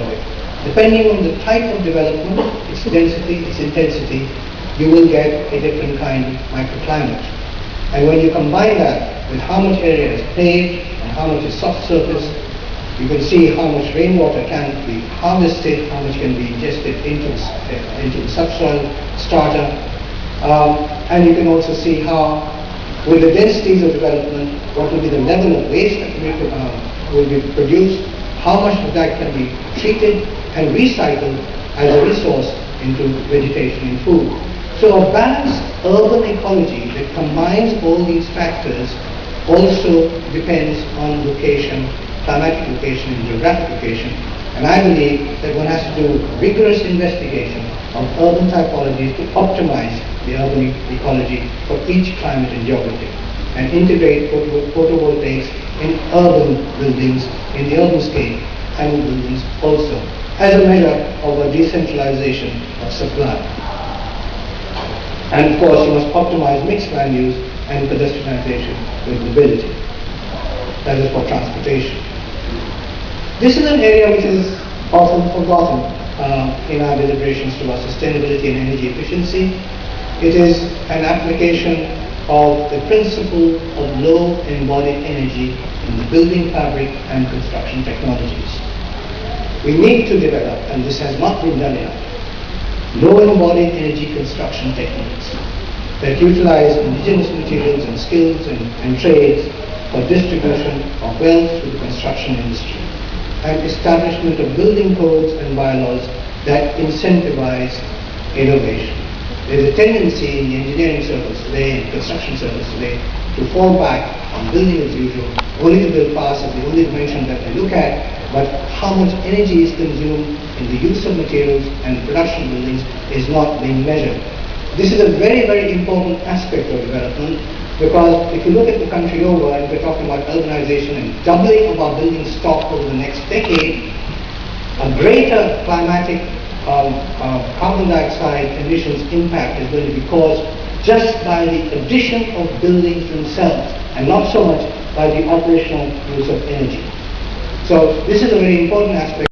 project. Depending on the type of development, its density, its intensity, you will get a different kind of microclimate. And when you combine that with how much area is paved and how much is soft surface, you can see how much rainwater can be harvested, how much can be ingested into the subsoil strata, and you can also see how, with the densities of development, what will be the level of waste that will be produced, how much of that can be treated and recycled as a resource into vegetation and food. So a balanced urban ecology that combines all these factors also depends on location, climatic location and geographic location. And I believe that one has to do rigorous investigation of urban typologies to optimize the urban ecology for each climate and geography, and integrate photovoltaics in urban buildings, in the urban scale, and in buildings also, as a measure of a decentralization of supply. And of course, you must optimize mixed land use and pedestrianization with mobility. That is for transportation. This is an area which is often forgotten in our deliberations about sustainability and energy efficiency. It is an application of the principle of low embodied energy in the building fabric and construction technologies. We need to develop, and this has not been done enough, low embodied energy construction techniques that utilize indigenous materials and skills and trades for distribution of wealth to the construction industry, and establishment of building codes and bylaws that incentivize innovation. There is a tendency in the engineering circles today and construction circles today to fall back on building as usual, only to build fast as the only dimension that they look at, but how much energy is consumed in the use of materials and production buildings is not being measured. This is a very, very important aspect of development, because if you look at the country over, and we're talking about urbanization and doubling of our building stock over the next decade, a greater climatic carbon dioxide emissions impact is going to be caused just by the addition of buildings themselves, and not so much by the operational use of energy. So this is a very important aspect.